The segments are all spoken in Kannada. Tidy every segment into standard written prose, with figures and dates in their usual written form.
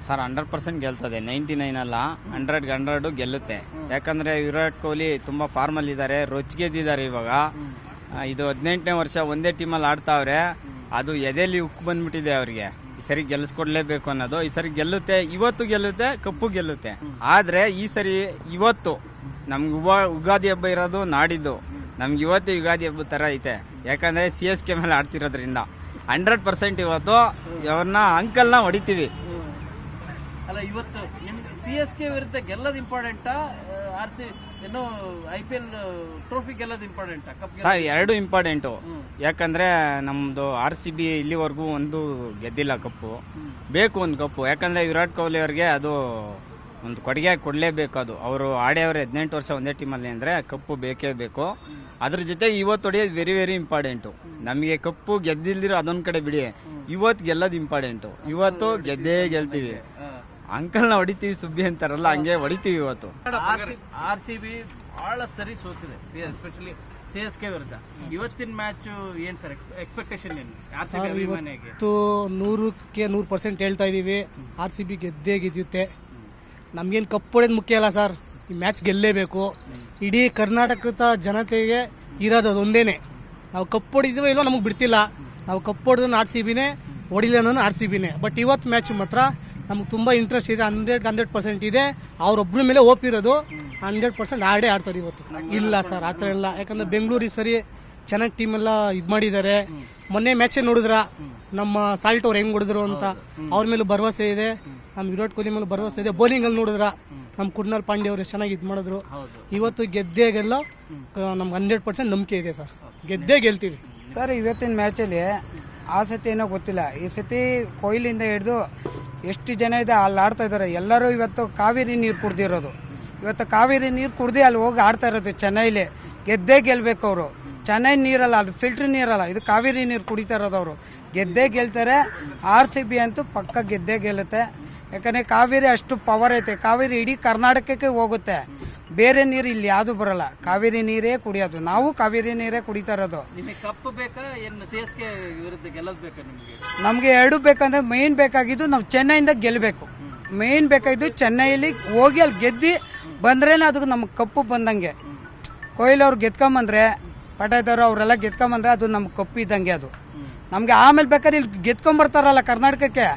ಸರ್ 100% ಗೆಲ್ತದೆ. 99 ಅಲ್ಲ, 100 ಗೆಲ್ಲುತ್ತೆ. ಯಾಕಂದ್ರೆ ವಿರಾಟ್ ಕೊಹ್ಲಿ ತುಂಬಾ ಫಾರ್ಮ್ ಅಲ್ಲಿ ಇದ್ದಾರೆ, ಗೆದ್ದಿದ್ದಾರೆ ಇವಾಗ. ಇದು 18ನೇ ವರ್ಷ ಒಂದೇ ಟೀಮಲ್ಲಿ ಆಡ್ತಾವ್ರೆ. ಅದು ಎದೆಯಲ್ಲಿ ಉಕ್ಕು ಬಂದ್ಬಿಟ್ಟಿದೆ ಅವ್ರಿಗೆ. ಈ ಸರಿ ಗೆಲ್ಲಿಸ್ಕೊಡ್ಲೇಬೇಕು ಅನ್ನೋದು. ಈ ಸರಿ ಗೆಲ್ಲುತ್ತೆ, ಇವತ್ತು ಗೆಲ್ಲುತ್ತೆ, ಕಪ್ಪು ಗೆಲ್ಲುತ್ತೆ. ಆದ್ರೆ ಈ ಸರಿ ಇವತ್ತು ನಮ್ಗೆ ಯುಗಾದಿ ಹಬ್ಬ ಇರೋದು ನಾಡಿದ್ದು, ನಮ್ಗೆ ಇವತ್ತು ಯುಗಾದಿ ಹಬ್ಬ ತರ ಐತೆ. ಯಾಕಂದ್ರೆ CSK ಮೇಲೆ ಆಡ್ತಿರೋದ್ರಿಂದ 100% ಇವತ್ತು ಅವ್ರನ್ನ ಅಂಕಲ್ನ ಹೊಡಿತೀವಿ. ಅಲ್ಲ, ಇವತ್ತು ನಿಮ್ಗೆ CSK ವಿರುದ್ಧ ಗೆಲ್ಲೋದು ಇಂಪಾರ್ಟೆಂಟಾ, ಏನು IPL ಟ್ರೋಫಿ ಗೆಲ್ಲೋದು ಇಂಪಾರ್ಟೆಂಟಾ? ಸರ್ ಎರಡು ಇಂಪಾರ್ಟೆಂಟು. ಯಾಕಂದ್ರೆ ನಮ್ದು RCB ಇಲ್ಲಿವರೆಗೂ ಒಂದು ಗೆದ್ದಿಲ್ಲ ಕಪ್ಪು. ಬೇಕು ಒಂದು ಕಪ್ಪು. ಯಾಕಂದ್ರೆ ವಿರಾಟ್ ಕೊಹ್ಲಿ ಅವ್ರಿಗೆ ಅದು ಒಂದು ಕೊಡುಗೆ ಕೊಡಲೇಬೇಕು. ಅದು ಅವರು ಆಡ್ಯವ್ರೆ 18 ವರ್ಷ ಒಂದೇ ಟೀಮಲ್ಲಿ ಅಂದ್ರೆ ಕಪ್ಪು ಬೇಕೇ ಬೇಕು. ಅದ್ರ ಜೊತೆಗೆ ಇವತ್ತು ಹೊಡೆಯೋದು ವೆರಿ ಇಂಪಾರ್ಟೆಂಟು. ನಮಗೆ ಕಪ್ಪು ಗೆದ್ದಿಲ್ದಿರೋ ಅದೊಂದ್ ಕಡೆ ಬಿಡಿ, ಇವತ್ತು ಗೆಲ್ಲೋದು ಇಂಪಾರ್ಟೆಂಟು. ಇವತ್ತು ಗೆದ್ದೇ ಗೆಲ್ತೀವಿ. ಅಂಕಲ್ನ ಹೊಡಿತೀವಿ, ಸುಬ್ಬಿ ಅಂತಾರಲ್ಲ ಹಂಗೆ ಹೊಡಿತೀವಿ ಇವತ್ತು. RCB ಬಹಳ ಸರಿ ಸೋತಿದೆ, ಎಸ್ಪೆಷಲಿ CSK ವಿರುದ್ಧ. ಇವತ್ತಿನ ಮ್ಯಾಚ್ ಏನ್ ಸರ್ ಎಕ್ಸ್ಪೆಕ್ಟೇಷನ್ ಏನು? ಇವತ್ತು 100ಕ್ಕೆ 100% ಹೇಳ್ತಾ ಇದೀವಿ, RCB ಗೆದ್ದೇ ಗೆದ್ಯುತ್ತೆ. ನಮ್ಗೇನು ಕಪ್ ಹೊಡೆಯೋದು ಮುಖ್ಯ ಅಲ್ಲ ಸರ್, ಈ ಮ್ಯಾಚ್ ಗೆಲ್ಲೇಬೇಕು. ಇಡೀ ಕರ್ನಾಟಕದ ಜನತೆಗೆ ಇರೋದು ಅದೊಂದೇನೆ. ನಾವು ಕಪ್ ಹೊಡಿದೀವೋ ಇಲ್ಲೋ ನಮಗೆ ಬಿಡ್ತಿಲ್ಲ. ನಾವು ಕಪ್ ಹೊಡೆದು RCBನೇ, ಹೊಡಿಲ್ಲ ಅನ್ನೋನು RCBನೇ. ಬಟ್ ಇವತ್ತು ಮ್ಯಾಚ್ ಮಾತ್ರ ನಮ್ಗೆ ತುಂಬಾ ಇಂಟ್ರೆಸ್ಟ್ ಇದೆ. 100% ಇದೆ. ಅವ್ರೊಬ್ರ ಮೇಲೆ ಇರೋದು 100% ಆಡೇ ಆಡ್ತಾರೆ ಇವತ್ತು. ಇಲ್ಲ ಸರ್, ಆತರ ಇಲ್ಲ. ಯಾಕಂದ್ರೆ ಬೆಂಗಳೂರು ಈ ಸರಿ ಚೆನ್ನಾಗಿ ಟೀಮ್ ಎಲ್ಲ ಇದ್ ಮಾಡಿದ್ದಾರೆ. ಮೊನ್ನೆ ಮ್ಯಾಚ್ ನೋಡಿದ್ರ ನಮ್ಮ ಸಾಲ್ಟ್ ಅವ್ರು ಹೆಂಗ್ ಹೊಡೆದ್ರು ಅಂತ, ಅವ್ರ ಮೇಲೂ ಭರವಸೆ ಇದೆ. ನಮ್ ವಿರಾಟ್ ಕೊಹ್ಲಿ ಮೇಲೆ ಭರವಸೆ ಇದೆ. ಬೌಲಿಂಗ್ ಅಲ್ಲಿ ನೋಡಿದ್ರ ನಮ್ ಕುರ್ನಾಲ್ ಪಾಂಡ್ಯ ಅವ್ರು ಚೆನ್ನಾಗಿ ಇದ್ ಮಾಡಿದ್ರು. ಇವತ್ತು ಗೆದ್ದೇ ಗೆಲ್ಲೋ ನಮ್ಗೆ 100% ನಂಬಿಕೆ ಇದೆ ಸರ್, ಗೆದ್ದೇ ಗೆಲ್ತೀವಿ ಸರ್. ಇವತ್ತಿನ ಮ್ಯಾಚಲ್ಲಿ ಆ ಸತಿ ಏನೋ ಗೊತ್ತಿಲ್ಲ, ಈ ಸತಿ ಕೊಹ್ಲಿಯಿಂದ ಹಿಡಿದು ಎಷ್ಟು ಜನ ಇದೆ ಅಲ್ಲಿ ಆಡ್ತಾ ಇದ್ದಾರೆ. ಎಲ್ಲರೂ ಇವತ್ತು ಕಾವೇರಿ ನೀರು ಕುಡ್ದಿರೋದು. ಇವತ್ತು ಕಾವೇರಿ ನೀರು ಕುಡ್ದು ಅಲ್ಲಿ ಹೋಗಿ ಆಡ್ತಾ ಇರೋದು ಚೆನ್ನೈಲಿ. ಗೆದ್ದೇ ಗೆಲ್ಬೇಕು ಅವರು. ಚೆನ್ನೈ ನೀರಲ್ಲ, ಅದು ಫಿಲ್ಟರ್ ನೀರಲ್ಲ, ಇದು ಕಾವೇರಿ ನೀರು ಕುಡಿತಾ ಇರೋದು ಅವರು. ಗೆದ್ದೇ ಗೆಲ್ತಾರೆ. RCB ಅಂತೂ ಪಕ್ಕ ಗೆದ್ದೇ ಗೆಲ್ಲುತ್ತೆ. ಯಾಕಂದ್ರೆ ಕಾವೇರಿ ಅಷ್ಟು ಪವರ್ ಐತೆ. ಕಾವೇರಿ ಇಡೀ ಕರ್ನಾಟಕಕ್ಕೆ ಹೋಗುತ್ತೆ. ಬೇರೆ ನೀರು ಇಲ್ಲಿ ಯಾವ್ದು ಬರಲ್ಲ, ಕಾವೇರಿ ನೀರೇ ಕುಡಿಯೋದು. ನಾವು ಕಾವೇರಿ ನೀರೇ ಕುಡಿತಾ ಇರೋದು. ಕಪ್ ಬೇಕಾ ಏನು CSK ವಿರುದ್ಧ ಗೆಲ್ಲೋದು ಬೇಕಾ ನಿಮಗೆ? ನಮ್ಗೆ ಎರಡು ಬೇಕಂದ್ರೆ ಮೇನ್ ಬೇಕಾಗಿದ್ದು ನಾವು ಚೆನ್ನೈಯಿಂದ ಗೆಲ್ಲಬೇಕು. ಮೇನ್ ಬೇಕಾಗಿದ್ದು ಚೆನ್ನೈಲಿ ಹೋಗಿ ಅಲ್ಲಿ ಗೆದ್ದಿ ಬಂದ್ರೇನೆ ಅದಕ್ಕೆ ನಮ್ಗೆ ಕಪ್ಪು ಬಂದಂಗೆ. ಕೊಹ್ಲಿ ಅವ್ರು ಗೆದ್ಕೊಂಬಂದ್ರೆ, ಪಟಾಯ್ದವ್ರು ಅವರೆಲ್ಲ ಗೆದ್ಕೊಂಬಂದ್ರೆ ಅದು ನಮ್ಗೆ ಕಪ್ಪು ಇದ್ದಂಗೆ. ಅದು ನಮ್ಗೆ ಆಮೇಲೆ ಬೇಕಾದ್ರೆ ಇಲ್ಲಿ ಗೆದ್ಕೊಂಬರ್ತಾರಲ್ಲ ಕರ್ನಾಟಕಕ್ಕೆ,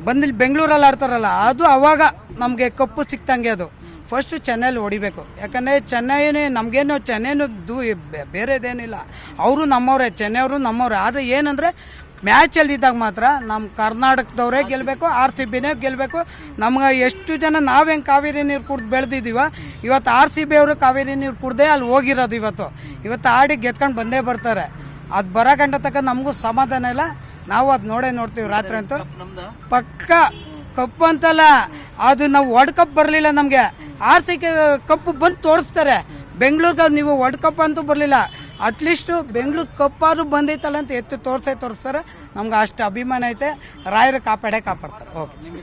ಬಂದಿಲ್ಲಿ ಬೆಂಗಳೂರಲ್ಲಿ ಆಡ್ತಾರಲ್ಲ, ಅದು ಅವಾಗ ನಮ್ಗೆ ಕಪ್ಪು ಸಿಕ್ತಂಗೆ. ಅದು ಫಸ್ಟ್ ಚೆನ್ನೈಲಿ ಹೊಡಿಬೇಕು. ಯಾಕಂದ್ರೆ ಚೆನ್ನೈನೇ ನಮ್ಗೇನು, ಚೆನ್ನೈನು ಬೇರೆದೇನಿಲ್ಲ, ಅವರು ನಮ್ಮವ್ರೆ, ಚೆನ್ನೈಯವರು ನಮ್ಮವ್ರೆ. ಆದ್ರೆ ಏನಂದ್ರೆ ಮ್ಯಾಚ್ ಅಲ್ಲಿ ಇದ್ದಾಗ ಮಾತ್ರ ನಮ್ಮ ಕರ್ನಾಟಕದವರೇ ಗೆಲ್ಬೇಕು, RCBನೇ ಗೆಲ್ಬೇಕು. ನಮ್ಗೆ ಎಷ್ಟು ಜನ ನಾವ್ ಹೆಂಗ್ ಕಾವೇರಿ ನೀರು ಕುಡ್ದು ಬೆಳೆದಿದೀವ, ಇವತ್ತು RCB ಅವರು ಕಾವೇರಿ ನೀರು ಕುಡ್ದೇ ಅಲ್ಲಿ ಹೋಗಿರೋದು. ಇವತ್ತು ಆಡಿ ಗೆದ್ಕೊಂಡು ಬಂದೇ ಬರ್ತಾರೆ. ಅದ್ ಬರೋ ಗಂಟ ತಕ್ಕ ನಮಗೂ ಸಮಾಧಾನ ಇಲ್ಲ. ನಾವು ಅದ್ ನೋಡ್ತೀವಿ ರಾತ್ರಿ ಅಂತೂ ಪಕ್ಕ. ಕಪ್ಪು ಅಂತಲ್ಲ, ಅದು ನಾವು ವರ್ಲ್ಡ್ ಕಪ್ ಬರ್ಲಿಲ್ಲ ನಮ್ಗೆ, RCB ಕಪ್ಪು ಬಂದು ತೋರಿಸ್ತಾರೆ. ಬೆಂಗಳೂರಿಗೆ ನೀವು ವರ್ಲ್ಡ್ ಕಪ್ ಅಂತೂ ಬರ್ಲಿಲ್ಲ, ಅಟ್ಲೀಸ್ಟ್ ಬೆಂಗಳೂರು ಕಪ್ ಆದ್ರೂ ಬಂದೈತಲ್ಲ ಅಂತ ಎತ್ತು ತೋರಿಸ್ತಾರೆ. ನಮ್ಗೆ ಅಷ್ಟು ಅಭಿಮಾನ ಐತೆ. ರಾಯರು ಕಾಪಾಡ್ತಾರೆ. ಓಕೆ.